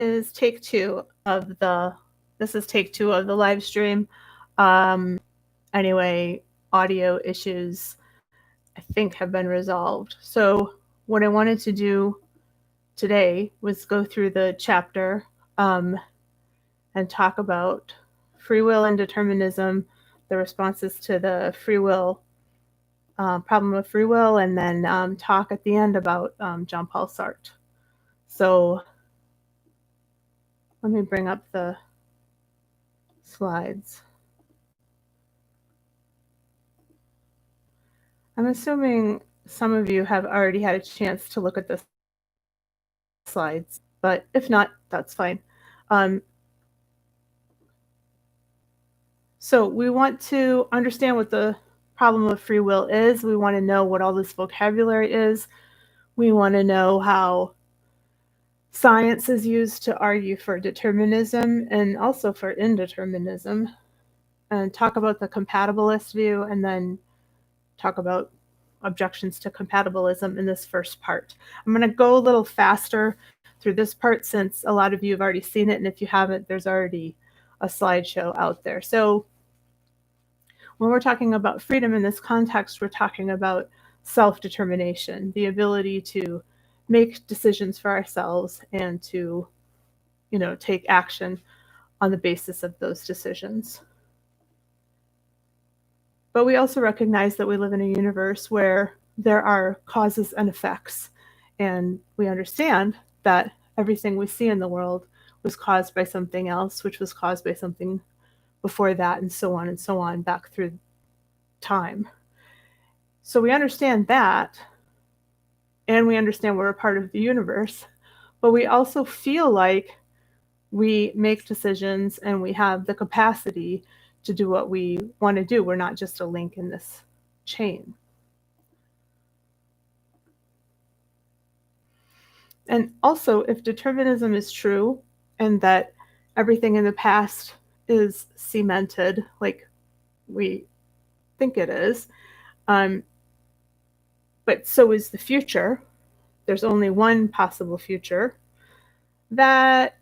is take two of the this is take two of the live stream. Um, anyway, audio issues I think have been resolved. So what I wanted to do today was go through the chapter and talk about free will and determinism, the responses to the free will problem of free will, and then talk at the end about John Paul Sartre. So let me bring up the slides. I'm assuming some of you have already had a chance to look at the slides, but if not, that's fine. So we want to understand what the problem of free will is. We want to know what all this vocabulary is. We want to know how science is used to argue for determinism and also for indeterminism, and talk about the compatibilist view, and then talk about objections to compatibilism in this first part. I'm going to go a little faster through this part since a lot of you have already seen it, and if you haven't, there's already a slideshow out there. So when we're talking about freedom in this context, we're talking about self-determination, the ability to make decisions for ourselves and to, take action on the basis of those decisions. But we also recognize that we live in a universe where there are causes and effects, and we understand that everything we see in the world was caused by something else, which was caused by something before that, and so on, back through time. So we understand that, and we understand we're a part of the universe, but we also feel like we make decisions and we have the capacity to do what we want to do. We're not just a link in this chain. And also, if determinism is true and that everything in the past is cemented like we think it is, but so is the future, there's only one possible future, that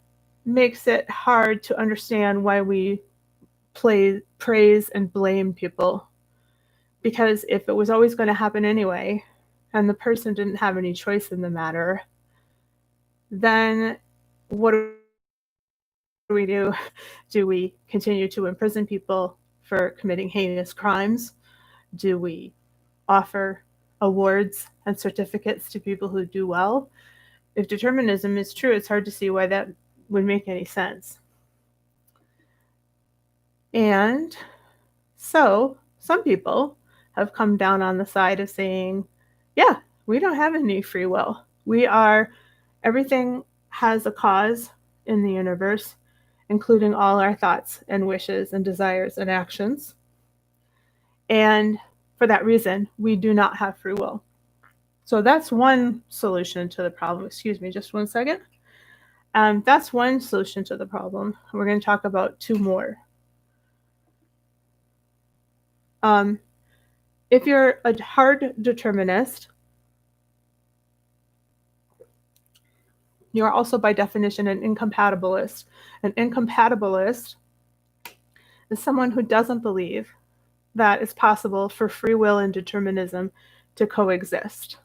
makes it hard to understand why we praise and blame people. Because if it was always going to happen anyway, and the person didn't have any choice in the matter, then what do we do? Do we continue to imprison people for committing heinous crimes? Do we offer awards and certificates to people who do well? If determinism is true, it's hard to see why that would make any sense. And so some people have come down on the side of saying, yeah, we don't have any free will. Everything has a cause in the universe, including all our thoughts and wishes and desires and actions. And for that reason, we do not have free will. So that's one solution to the problem. Excuse me, just one second. That's one solution to the problem. We're going to talk about two more. If you're a hard determinist, you're also by definition an incompatibilist. An incompatibilist is someone who doesn't believe that it's possible for free will and determinism to coexist.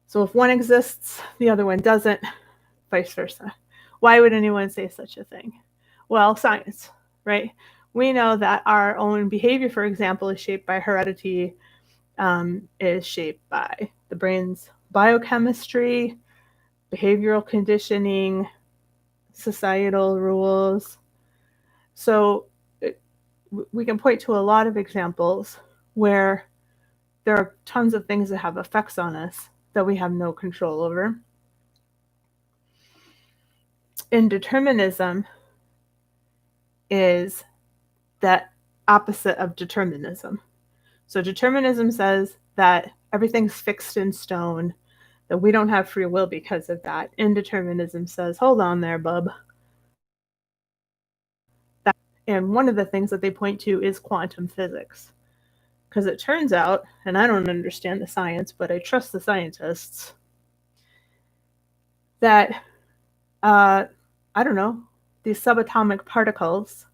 So if one exists, the other one doesn't, vice versa. Why would anyone say such a thing? Well, science, right? We know that our own behavior, for example, is shaped by heredity, is shaped by the brain's biochemistry, behavioral conditioning, societal rules. So we can point to a lot of examples where there are tons of things that have effects on us that we have no control over. Indeterminism is that opposite of determinism. So determinism says that everything's fixed in stone, that we don't have free will because of that. Indeterminism says, hold on there, bub. And one of the things that they point to is quantum physics. Because it turns out, and I don't understand the science, but I trust the scientists, that, I don't know, these subatomic particles,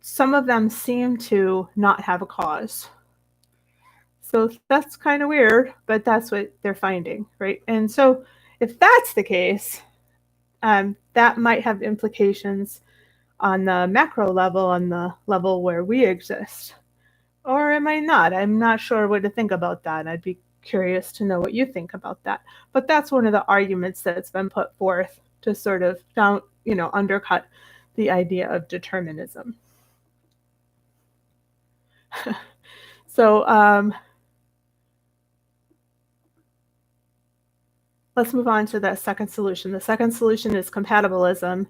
some of them seem to not have a cause. So that's kind of weird, but that's what they're finding, right? And so if that's the case, that might have implications on the macro level, on the level where we exist. Or it might not. I'm not sure what to think about that. I'd be curious to know what you think about that. But that's one of the arguments that's been put forth to sort of undercut the idea of determinism. So let's move on to the second solution. The second solution is compatibilism,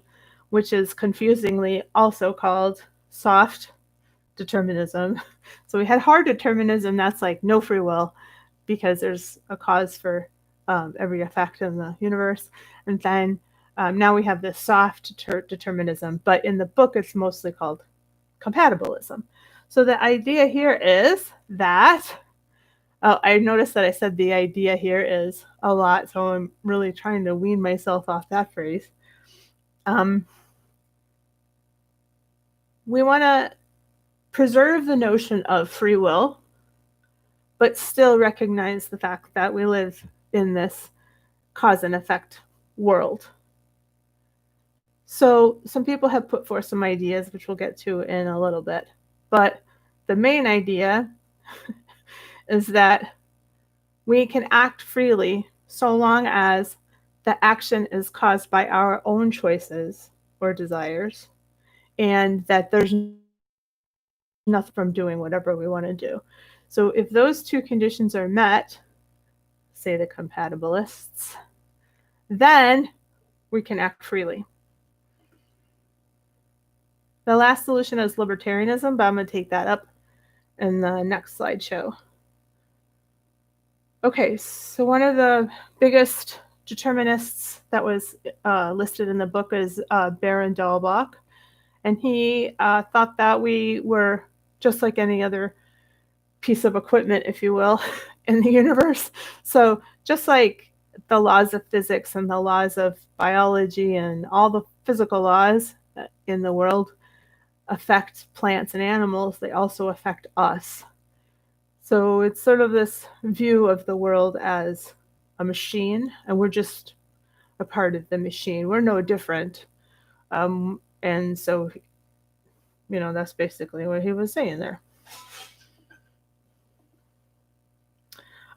which is confusingly also called soft determinism. So we had hard determinism, that's like no free will, because there's a cause for every effect in the universe. And then now we have this soft determinism, but in the book it's mostly called compatibilism. So the idea here is that, I noticed that I said the idea here is a lot, so I'm really trying to wean myself off that phrase. We want to preserve the notion of free will, but still recognize the fact that we live in this cause and effect world. So some people have put forth some ideas, which we'll get to in a little bit. But the main idea is that we can act freely so long as the action is caused by our own choices or desires, and that there's nothing from doing whatever we want to do. So if those two conditions are met, say the compatibilists, then we can act freely. The last solution is libertarianism, but I'm going to take that up in the next slideshow. Okay, so one of the biggest determinists that was listed in the book is Baron Dahlbach, and he thought that we were just like any other piece of equipment, if you will, in the universe. So just like the laws of physics and the laws of biology and all the physical laws in the world affect plants and animals, they also affect us. So it's sort of this view of the world as a machine, and we're just a part of the machine. We're no different. And so, that's basically what he was saying there.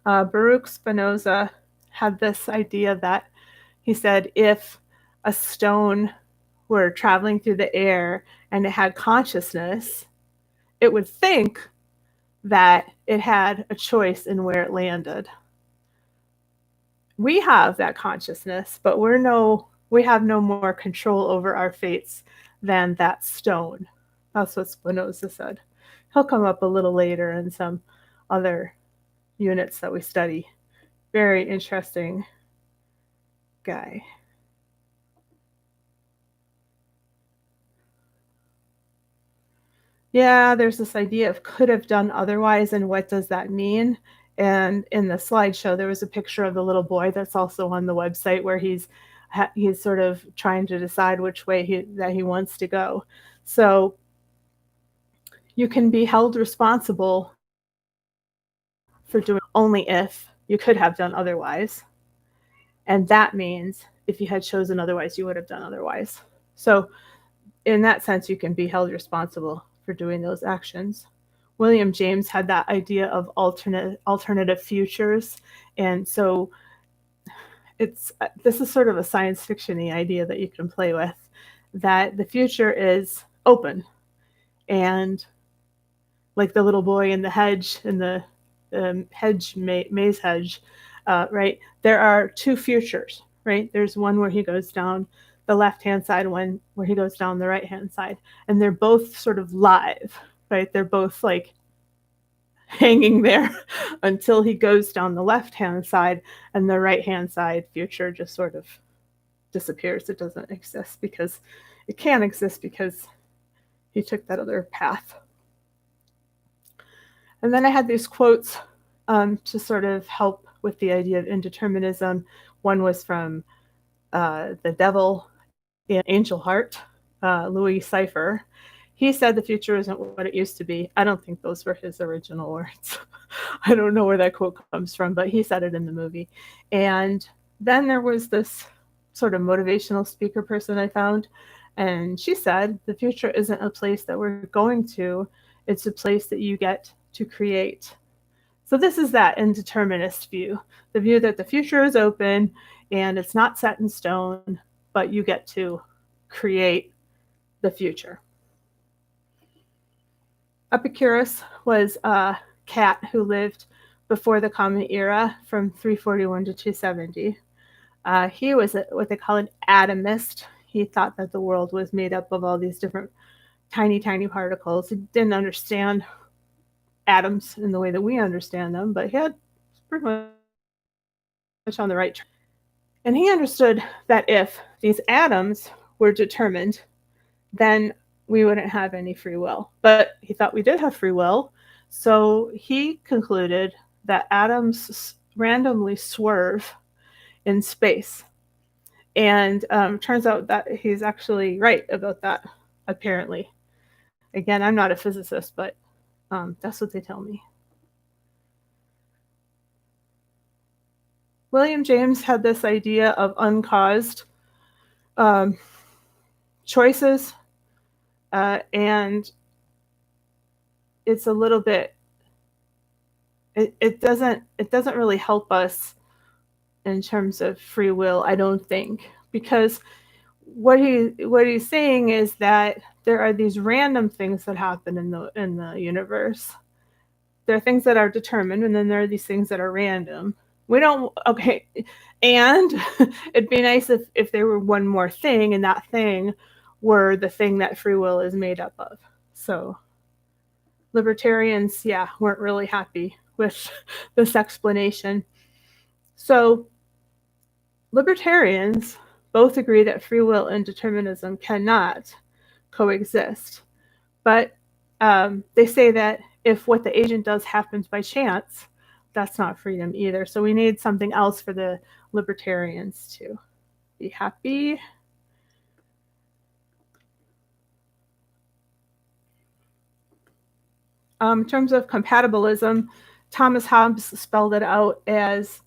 Baruch Spinoza had this idea that he said if a stone were traveling through the air and it had consciousness, it would think that it had a choice in where it landed. We have that consciousness, but we have no more control over our fates than that stone. That's what Spinoza said. He'll come up a little later in some other units that we study. Very interesting guy. Yeah, there's this idea of could have done otherwise, and what does that mean? And in the slideshow, there was a picture of the little boy that's also on the website where he's sort of trying to decide which way he wants to go. So you can be held responsible for doing only if you could have done otherwise. And that means if you had chosen otherwise, you would have done otherwise. So in that sense, you can be held responsible for doing those actions. William James had that idea of alternative futures, and so this is sort of a science fiction-y idea that you can play with, that the future is open, and like the little boy in the hedge, in the maze hedge, right? There are two futures, right? There's one where he goes down the left-hand side, one where he goes down the right-hand side, and they're both sort of live, right? They're both like hanging there until he goes down the left-hand side, and the right-hand side future just sort of disappears. It doesn't exist because it can't exist because he took that other path. And then I had these quotes to sort of help with the idea of indeterminism, One was from The Devil in Angel Heart, Louis Cypher. He said the future isn't what it used to be. I don't think those were his original words. I don't know where that quote comes from, but he said it in the movie. And then there was this sort of motivational speaker person I found, and she said the future isn't a place that we're going to, it's a place that you get to create. So this is that indeterminist view, the view that the future is open and it's not set in stone, but you get to create the future. Epicurus was a cat who lived before the Common Era from 341 to 270. He was what they call an atomist. He thought that the world was made up of all these different tiny, tiny particles. He didn't understand atoms in the way that we understand them, but he had pretty much on the right track. And he understood that if these atoms were determined, then we wouldn't have any free will. But he thought we did have free will, so he concluded that atoms randomly swerve in space. And turns out that he's actually right about that, apparently. Again, I'm not a physicist, but that's what they tell me. William James had this idea of uncaused choices, and it's a little bit. It doesn't really help us in terms of free will, I don't think, because what he's saying is that there are these random things that happen in the universe. There are things that are determined, and then there are these things that are random. We don't, okay, and it'd be nice if there were one more thing, and that thing were the thing that free will is made up of. So libertarians, yeah, weren't really happy with this explanation. So libertarians both agree that free will and determinism cannot coexist. But they say that if what the agent does happens by chance, that's not freedom either. So we need something else for the libertarians to be happy. In terms of compatibilism, Thomas Hobbes spelled it out as,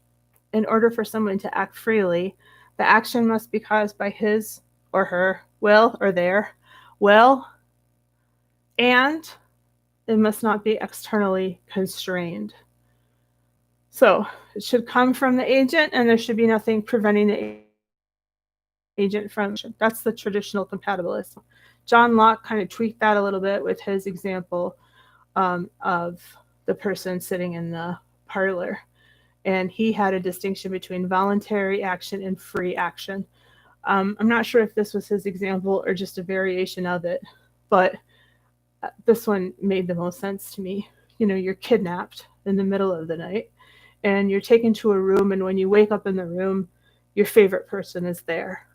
in order for someone to act freely, the action must be caused by his or her will or their will, and it must not be externally constrained. So it should come from the agent, and there should be nothing preventing the agent from. That's the traditional compatibilism. John Locke kind of tweaked that a little bit with his example of the person sitting in the parlor. And he had a distinction between voluntary action and free action. I'm not sure if this was his example or just a variation of it, but this one made the most sense to me. You know, you're kidnapped in the middle of the night, and you're taken to a room, and when you wake up in the room, your favorite person is there.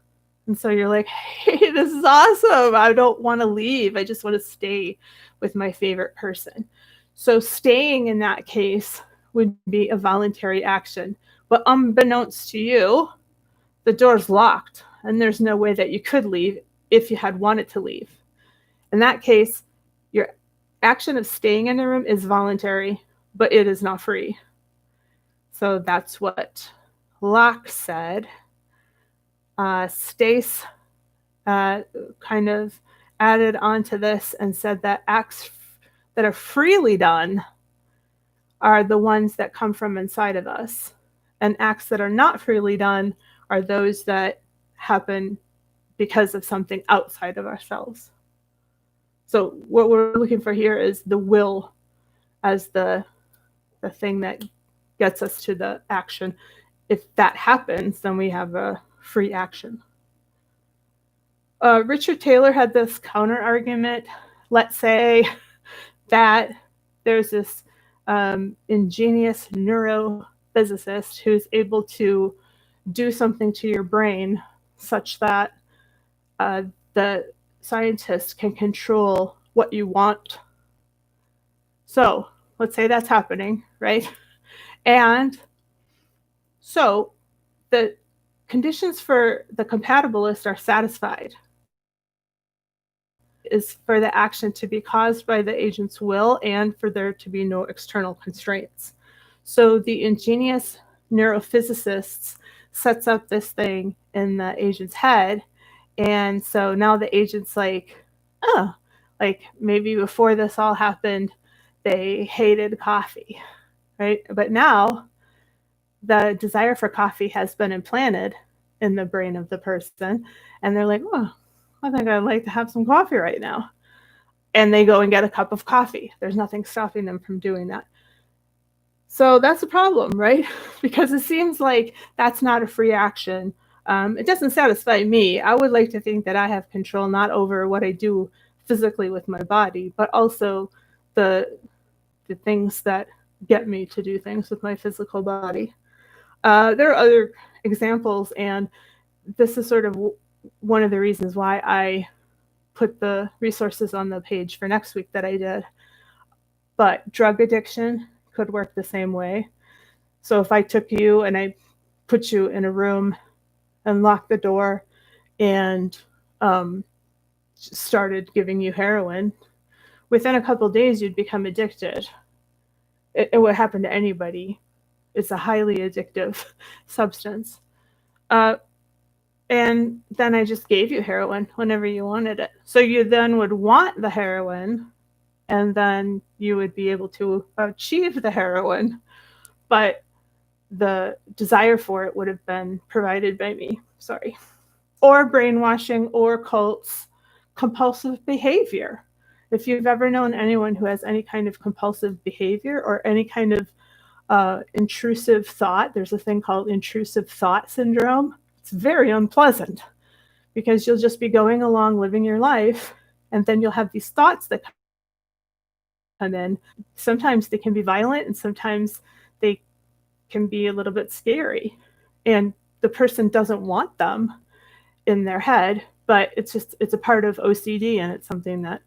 And so you're like, hey, this is awesome. I don't want to leave. I just want to stay with my favorite person. So staying in that case would be a voluntary action. But unbeknownst to you, the door's locked, and there's no way that you could leave if you had wanted to leave. In that case, your action of staying in the room is voluntary, but it is not free. So that's what Locke said. Stace kind of added on to this and said that acts that are freely done are the ones that come from inside of us, and acts that are not freely done are those that happen because of something outside of ourselves. So what we're looking for here is the will as the thing that gets us to the action. If that happens, then we have a free action. Richard Taylor had this counter argument. Let's say that there's this ingenious neurophysicist who's able to do something to your brain such that the scientist can control what you want. So let's say that's happening, right? And so the conditions for the compatibilist are satisfied is for the action to be caused by the agent's will and for there to be no external constraints. So the ingenious neurophysicist sets up this thing in the agent's head, and so now the agent's like, oh, like maybe before this all happened, they hated coffee, right? But now the desire for coffee has been implanted in the brain of the person, and they're like, oh, I think I'd like to have some coffee right now. And they go and get a cup of coffee. There's nothing stopping them from doing that. So that's a problem, right? Because it seems like that's not a free action. It doesn't satisfy me. I would like to think that I have control not over what I do physically with my body, but also the things that get me to do things with my physical body. There are other examples, and this is sort of one of the reasons why I put the resources on the page for next week that I did. But drug addiction could work the same way. So if I took you and I put you in a room and locked the door and started giving you heroin, within a couple of days you'd become addicted. It would happen to anybody. It's a highly addictive substance. And then I just gave you heroin whenever you wanted it. So you then would want the heroin, and then you would be able to achieve the heroin, but the desire for it would have been provided by me. Sorry. Or brainwashing or cults, compulsive behavior. If you've ever known anyone who has any kind of compulsive behavior or any kind of intrusive thought, there's a thing called intrusive thought syndrome. It's very unpleasant because you'll just be going along living your life, and then you'll have these thoughts that come in. Sometimes they can be violent, and sometimes they can be a little bit scary. And the person doesn't want them in their head, but it's a part of OCD, and it's something that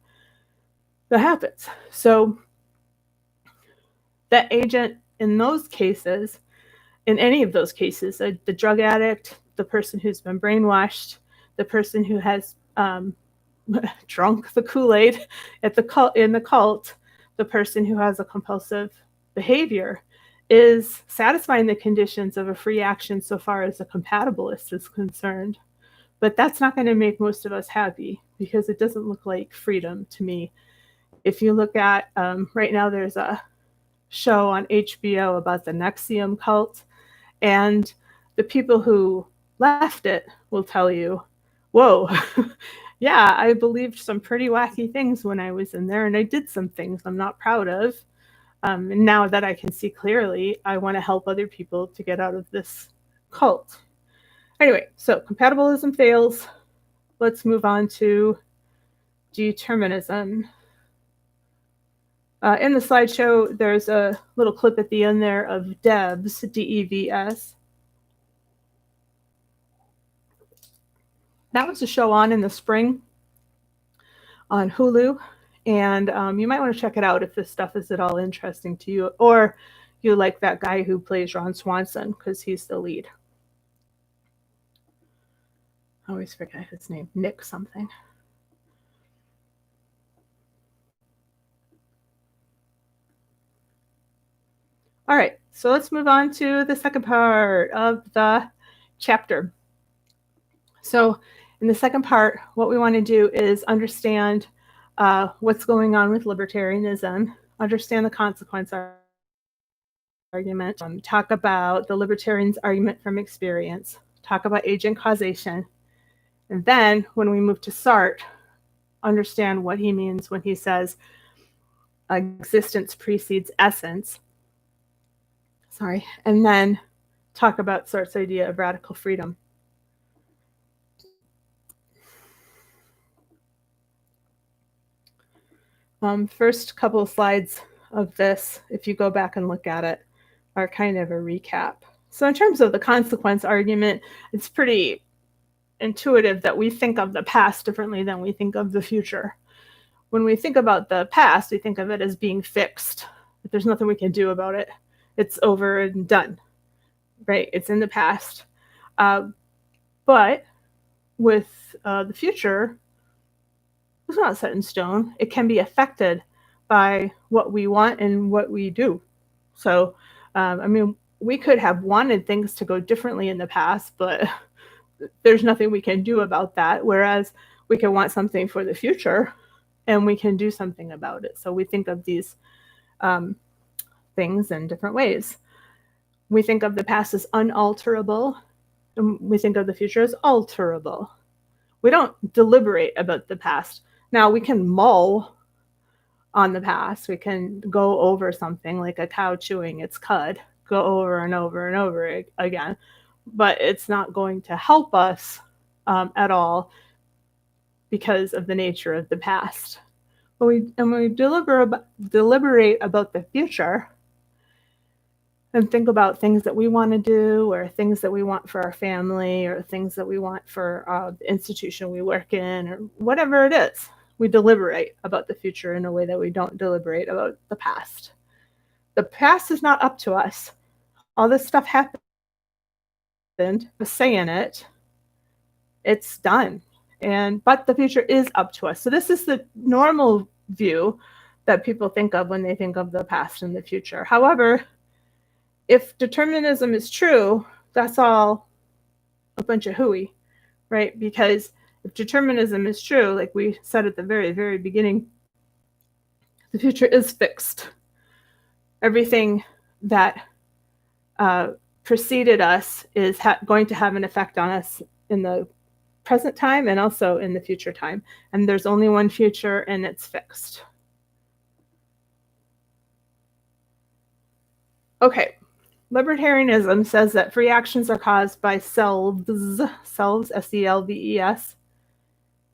happens. So the agent in those cases, in any of those cases, the drug addict, the person who's been brainwashed, the person who has drunk the Kool-Aid in the cult, the person who has a compulsive behavior, is satisfying the conditions of a free action so far as a compatibilist is concerned. But that's not going to make most of us happy because it doesn't look like freedom to me. If you look at, right now there's a show on HBO about the NXIVM cult, and the people who left it will tell you, whoa, yeah, I believed some pretty wacky things when I was in there, and I did some things I'm not proud of. And now that I can see clearly, I want to help other people to get out of this cult. Anyway, so compatibilism fails. Let's move on to determinism. In the slideshow, there's a little clip at the end there of Devs, D-E-V-S. That was a show on in the spring on Hulu, and you might want to check it out if this stuff is at all interesting to you, or you like that guy who plays Ron Swanson, because he's the lead. I always forget his name, Nick something. All right, so let's move on to the second part of the chapter. So in the second part, what we want to do is understand what's going on with libertarianism, understand the consequence argument, talk about the libertarian's argument from experience, talk about agent causation, and then when we move to Sartre, understand what he means when he says existence precedes essence. And then talk about Sartre's idea of radical freedom. First couple of slides of this, if you go back and look at it, are kind of a recap. So in terms of the consequence argument, it's pretty intuitive that we think of the past differently than we think of the future. When we think about the past, we think of it as being fixed. But there's nothing we can do about it. It's over and done, right? It's in the past. But with the future, it's not set in stone. It can be affected by what we want and what we do. So, I mean, we could have wanted things to go differently in the past, but there's nothing we can do about that. Whereas we can want something for the future and we can do something about it. So we think of these um, things in different ways. We think of the past as unalterable, and we think of the future as alterable. We don't deliberate about the past. Now, we can mull on the past. We can go over something like a cow chewing its cud, go over and over and over again, but it's not going to help us at all because of the nature of the past. When we deliberate about the future and think about things that we want to do or things that we want for our family or things that we want for the institution we work in or whatever it is, we deliberate about the future in a way that we don't deliberate about the past. The past is not up to us. All this stuff happened, saying it, it's done. But the future is up to us. So this is the normal view that people think of when they think of the past and the future. However, if determinism is true, that's all a bunch of hooey, right? Because if determinism is true, like we said at the very, very beginning, the future is fixed. Everything that preceded us is going to have an effect on us in the present time and also in the future time. And there's only one future and it's fixed. Okay. Libertarianism says that free actions are caused by selves, S-E-L-V-E-S,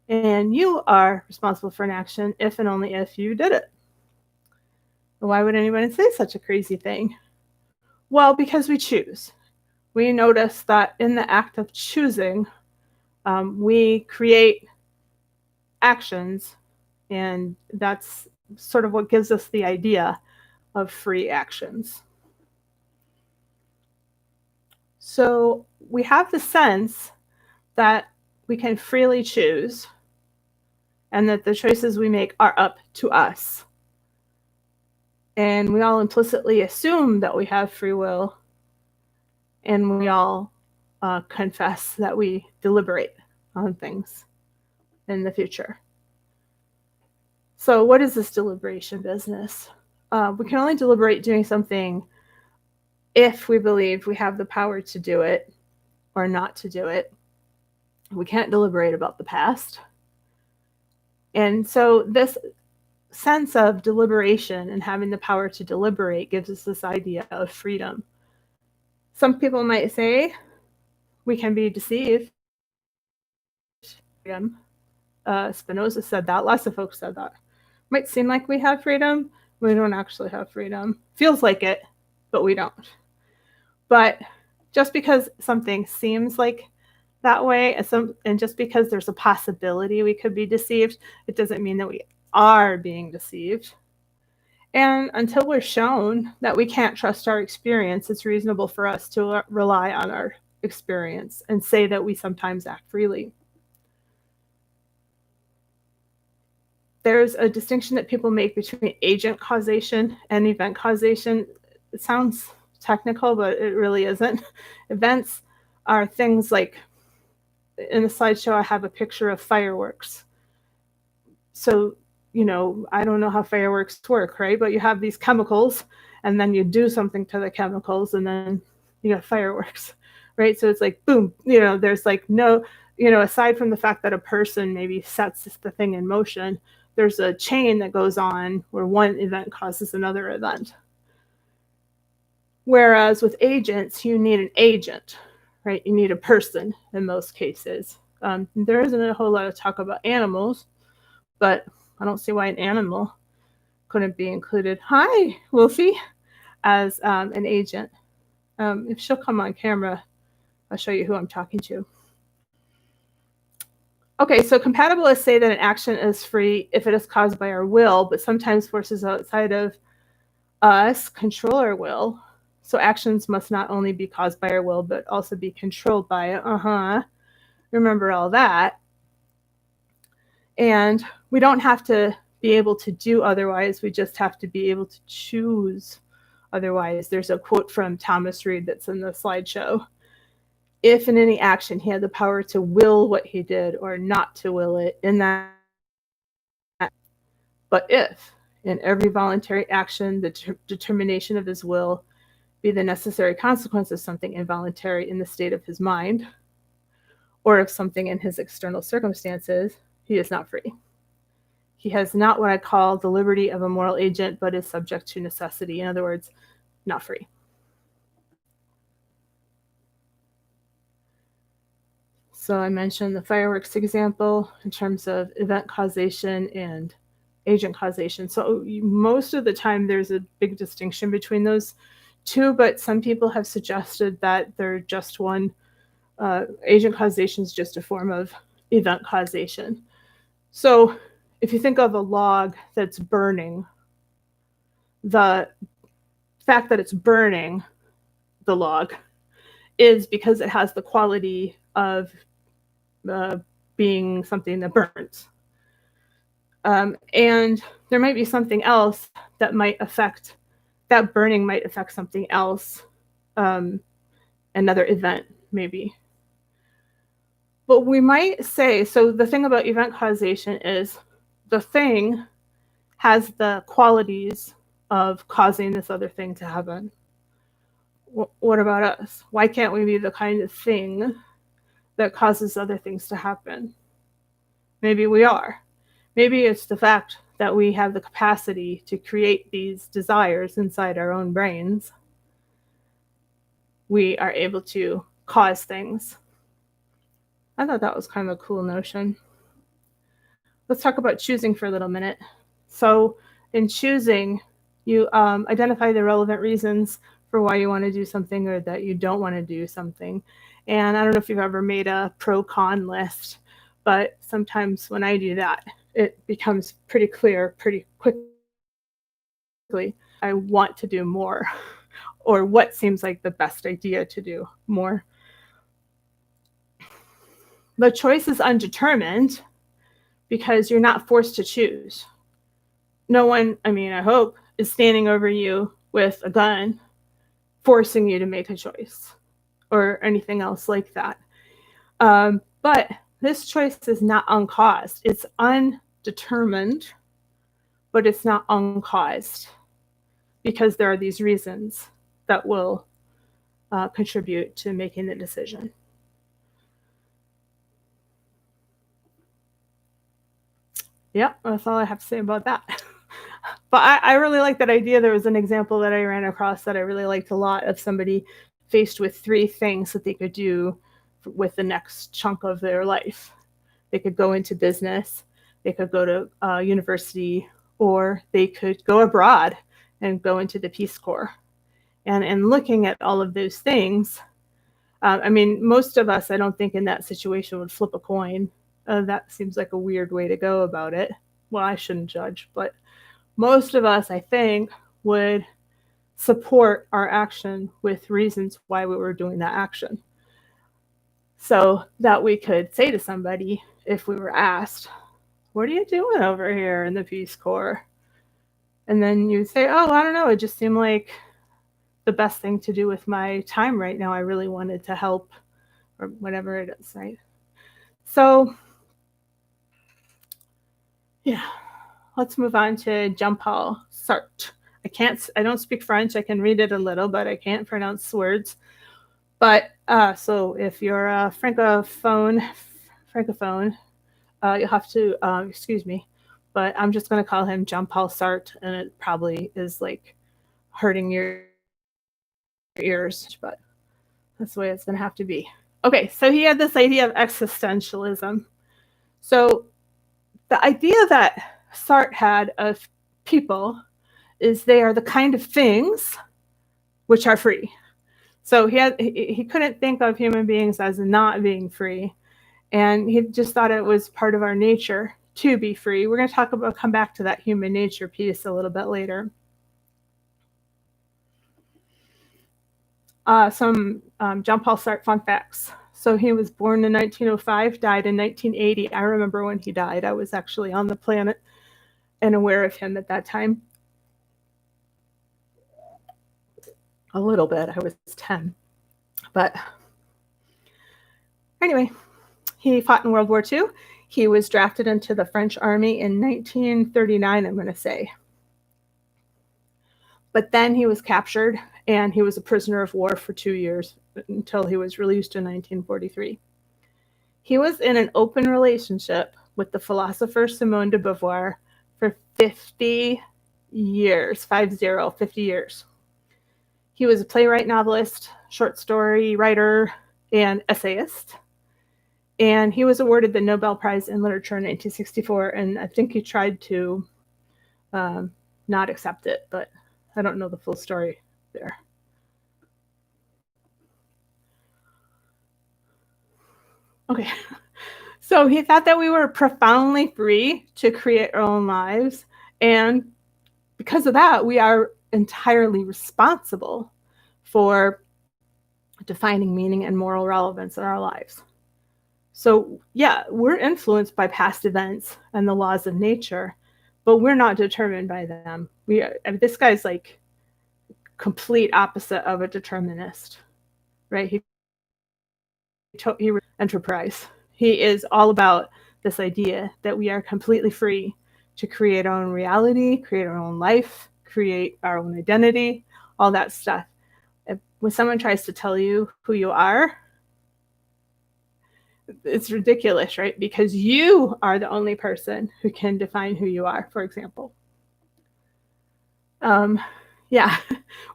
and you are responsible for an action if and only if you did it. Why would anybody say such a crazy thing? Well, because we choose. We notice that in the act of choosing, we create actions, and that's sort of what gives us the idea of free actions. So we have the sense that we can freely choose and that the choices we make are up to us. And we all implicitly assume that we have free will, and we all confess that we deliberate on things in the future. So what is this deliberation business? We can only deliberate doing something if we believe we have the power to do it or not to do it. We can't deliberate about the past. And so this sense of deliberation and having the power to deliberate gives us this idea of freedom. Some people might say we can be deceived. Spinoza said that. Lots of folks said that. Might seem like we have freedom. We don't actually have freedom. Feels like it, but we don't. But just because something seems like that way, and just because there's a possibility we could be deceived, it doesn't mean that we are being deceived. And until we're shown that we can't trust our experience, it's reasonable for us to rely on our experience and say that we sometimes act freely. There's a distinction that people make between agent causation and event causation. It sounds technical, but it really isn't. Events are things like, in the slideshow, I have a picture of fireworks. So, I don't know how fireworks work, right? But you have these chemicals, and then you do something to the chemicals, and then you have fireworks, right? So it's like, boom, there's like no, aside from the fact that a person maybe sets the thing in motion, there's a chain that goes on where one event causes another event. Whereas with agents, you need an agent, right? You need a person in most cases. There isn't a whole lot of talk about animals, but I don't see why an animal couldn't be included. Hi, Wolfie, as an agent. If she'll come on camera, I'll show you who I'm talking to. Okay, so compatibilists say that an action is free if it is caused by our will, but sometimes forces outside of us control our will. So actions must not only be caused by our will, but also be controlled by it. remember all that. And we don't have to be able to do otherwise. We just have to be able to choose otherwise. There's a quote from Thomas Reed that's in the slideshow. If in any action he had the power to will what he did or not to will it, in that, but if in every voluntary action the determination of his will be the necessary consequence of something involuntary in the state of his mind, or of something in his external circumstances, he is not free. He has not what I call the liberty of a moral agent, but is subject to necessity. In other words, not free. So I mentioned the fireworks example in terms of event causation and agent causation. So most of the time there's a big distinction between those two, but some people have suggested that they're just one. Agent causation is just a form of event causation. So if you think of a log that's burning, the fact that it's burning the log is because it has the quality of being something that burns. And there might be something else that might affect, that burning might affect something else, another event maybe. But we might say, so the thing about event causation is the thing has the qualities of causing this other thing to happen. What about us? Why can't we be the kind of thing that causes other things to happen? Maybe we are. Maybe it's the fact that we have the capacity to create these desires inside our own brains. We are able to cause things. I thought that was kind of a cool notion. Let's talk about choosing for a little minute. So in choosing, you identify the relevant reasons for why you want to do something or that you don't want to do something. And I don't know if you've ever made a pro-con list, but sometimes when I do that, it becomes pretty clear pretty quickly. I want to do more, or what seems like the best idea to do more. The choice is undetermined because you're not forced to choose. No one, I mean, I hope, is standing over you with a gun forcing you to make a choice or anything else like that. But this choice is not uncaused. It's undetermined, but it's not uncaused because there are these reasons that will contribute to making the decision. Yeah, that's all I have to say about that. But I really like that idea. There was an example that I ran across that I really liked a lot of somebody faced with 3 things that they could do with the next chunk of their life. They could go into business, they could go to university, or they could go abroad and go into the Peace Corps. And looking at all of those things, I mean, most of us, I don't think in that situation would flip a coin. That seems like a weird way to go about it. Well, I shouldn't judge, but most of us, I think, would support our action with reasons why we were doing that action. So that we could say to somebody, if we were asked, what are you doing over here in the Peace Corps? And then you'd say, oh, I don't know, it just seemed like the best thing to do with my time right now. I really wanted to help, or whatever it is, right? So, yeah, let's move on to Jean-Paul Sartre. I don't speak French. I can read it a little, but I can't pronounce words. But so if you're a francophone, you'll have to excuse me. But I'm just going to call him Jean-Paul Sartre, and it probably is like hurting your ears, but that's the way it's going to have to be. Okay, so he had this idea of existentialism. So the idea that Sartre had of people is they are the kind of things which are free. So he couldn't think of human beings as not being free, and he just thought it was part of our nature to be free. We're going to come back to that human nature piece a little bit later. Some Jean-Paul Sartre fun facts. So he was born in 1905, died in 1980. I remember when he died. I was actually on the planet and aware of him at that time. A little bit. I was 10. But anyway, he fought in World War II. He was drafted into the French army in 1939, I'm going to say. But then he was captured and he was a prisoner of war for 2 years until he was released in 1943. He was in an open relationship with the philosopher Simone de Beauvoir for 50 years, 50 years. He was a playwright, novelist, short story writer, and essayist. And he was awarded the Nobel Prize in Literature in 1964, and I think he tried to not accept it, but I don't know the full story there. Okay. So he thought that we were profoundly free to create our own lives, and because of that, we are entirely responsible for defining meaning and moral relevance in our lives. So yeah, we're influenced by past events and the laws of nature, but we're not determined by them. This guy's like complete opposite of a determinist, right? He enterprise. He is all about this idea that we are completely free to create our own reality, create our own life, create our own identity, all that stuff. When someone tries to tell you who you are, it's ridiculous, right? Because you are the only person who can define who you are, for example. Yeah,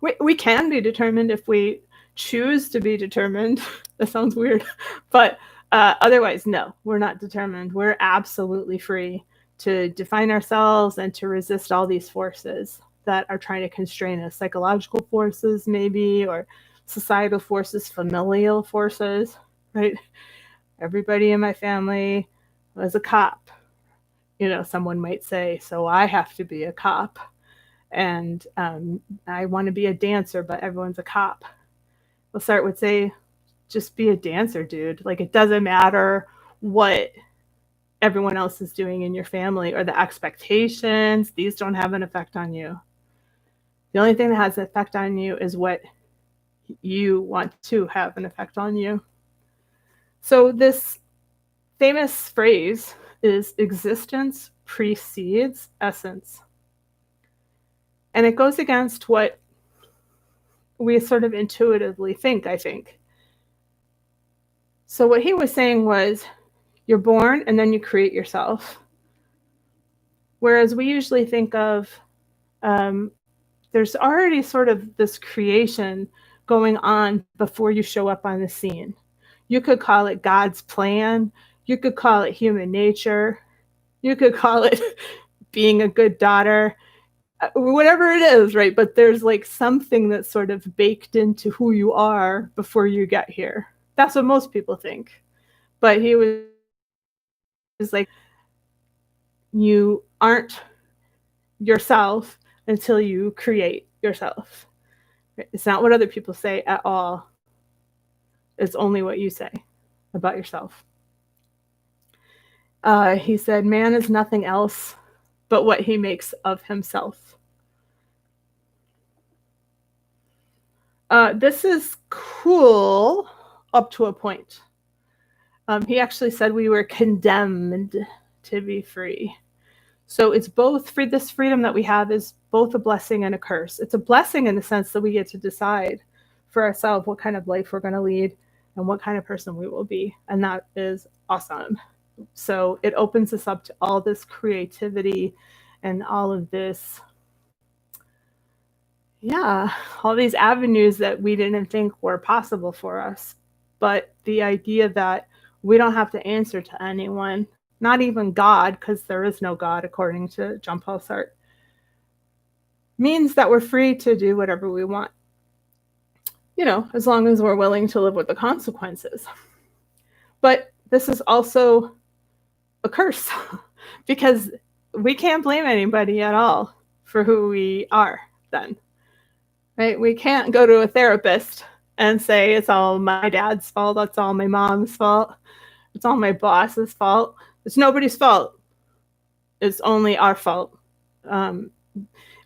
we can be determined if we choose to be determined. That sounds weird, but otherwise, no, we're not determined. We're absolutely free to define ourselves and to resist all these forces that are trying to constrain us, psychological forces maybe, or societal forces, familial forces, right? Everybody in my family was a cop. Someone might say, so I have to be a cop. And I want to be a dancer, but everyone's a cop. Well, Sartre would say, just be a dancer, dude. Like, it doesn't matter what everyone else is doing in your family or the expectations. These don't have an effect on you. The only thing that has an effect on you is what you want to have an effect on you. So this famous phrase is existence precedes essence. And it goes against what we sort of intuitively think, I think. So what he was saying was, you're born and then you create yourself. Whereas we usually think of, there's already sort of this creation going on before you show up on the scene. You could call it God's plan. You could call it human nature. You could call it being a good daughter. Whatever it is, right? But there's like something that's sort of baked into who you are before you get here. That's what most people think. But he was like, you aren't yourself until you create yourself. It's not what other people say at all. It's only what you say about yourself. He said, man is nothing else but what he makes of himself. This is cool up to a point. He actually said we were condemned to be free. So it's both free. This freedom that we have is both a blessing and a curse. It's a blessing in the sense that we get to decide for ourselves what kind of life we're going to lead and what kind of person we will be. And that is awesome. So it opens us up to all this creativity and all of this, all these avenues that we didn't think were possible for us. But the idea that we don't have to answer to anyone, not even God, because there is no God, according to John Paul Sartre, means that we're free to do whatever we want, as long as we're willing to live with the consequences. But this is also a curse because we can't blame anybody at all for who we are then, right? We can't go to a therapist and say it's all my dad's fault, it's all my mom's fault, it's all my boss's fault. It's nobody's fault. It's only our fault. Um,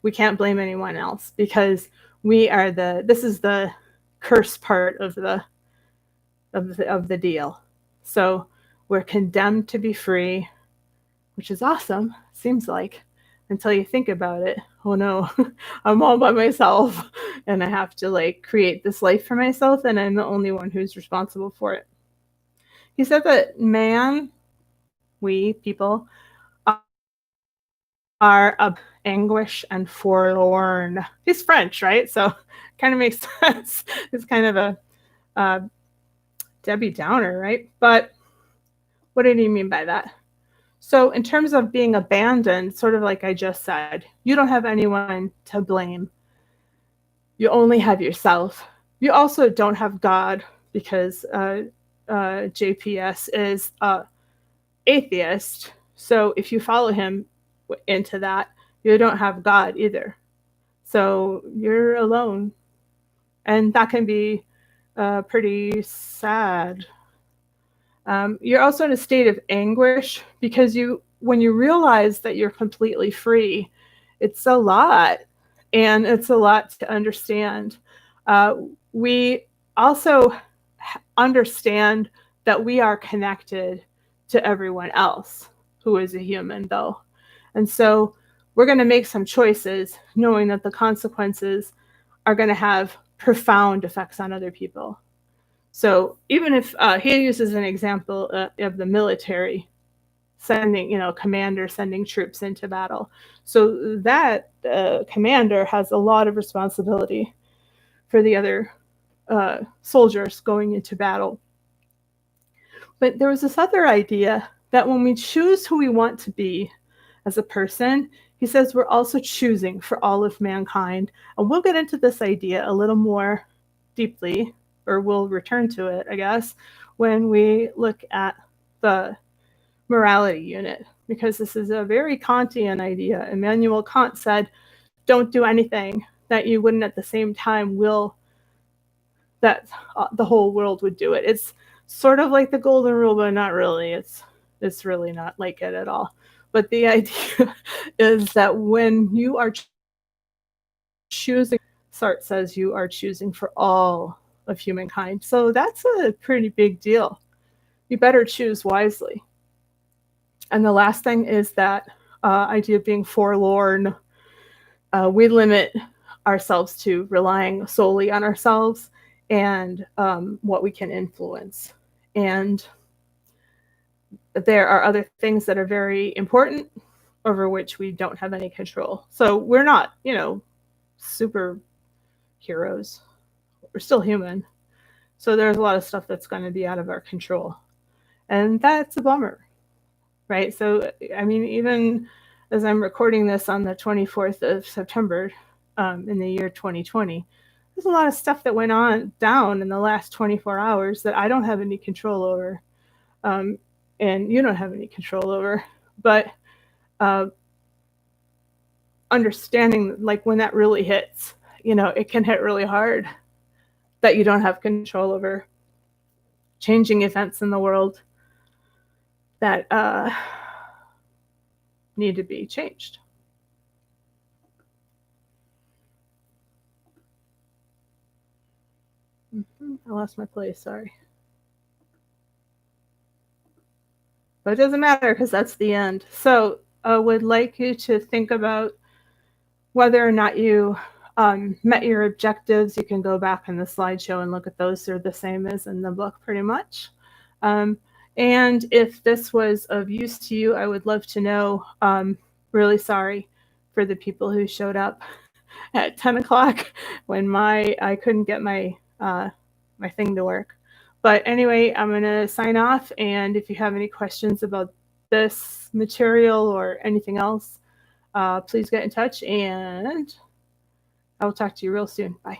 we can't blame anyone else because this is the curse part of the deal. So we're condemned to be free, which is awesome, seems like, until you think about it. Oh no, I'm all by myself and I have to like create this life for myself and I'm the only one who's responsible for it. He said that we people, are of anguish and forlorn. He's French, right? So kind of makes sense. It's kind of a Debbie Downer, right? But what did he mean by that? So in terms of being abandoned, sort of like I just said, you don't have anyone to blame. You only have yourself. You also don't have God because JPS is atheist. So if you follow him into that, you don't have God either. So you're alone. And that can be pretty sad. You're also in a state of anguish because when you realize that you're completely free, it's a lot, and it's a lot to understand. We also understand that we are connected to everyone else who is a human, though. And so we're going to make some choices knowing that the consequences are going to have profound effects on other people. So even if he uses an example of the military sending, commander sending troops into battle. So that commander has a lot of responsibility for the other soldiers going into battle. But there was this other idea that when we choose who we want to be as a person, he says we're also choosing for all of mankind. And we'll get into this idea a little more deeply, or we'll return to it, I guess, when we look at the morality unit, because this is a very Kantian idea. Immanuel Kant said, don't do anything that you wouldn't at the same time will that the whole world would do it. It's sort of like the golden rule, but not really. It's really not like it at all. But the idea is that when you are choosing, Sartre says you are choosing for all of humankind. So that's a pretty big deal. You better choose wisely. And the last thing is that idea of being forlorn. We limit ourselves to relying solely on ourselves and what we can influence. And there are other things that are very important over which we don't have any control. So we're not, super heroes. We're still human. So there's a lot of stuff that's going to be out of our control. And that's a bummer, right? So, I mean, even as I'm recording this on the 24th of September in the year 2020, there's a lot of stuff that went on down in the last 24 hours that I don't have any control over. And you don't have any control over. But understanding, like, when that really hits, it can hit really hard that you don't have control over changing events in the world that need to be changed. I lost my place, sorry. But it doesn't matter because that's the end. So I would like you to think about whether or not you met your objectives. You can go back in the slideshow and look at those. They're the same as in the book pretty much. And if this was of use to you, I would love to know. Really sorry for the people who showed up at 10 o'clock when I couldn't get my thing to work. But anyway, I'm going to sign off. And if you have any questions about this material or anything else, please get in touch, and I will talk to you real soon. Bye.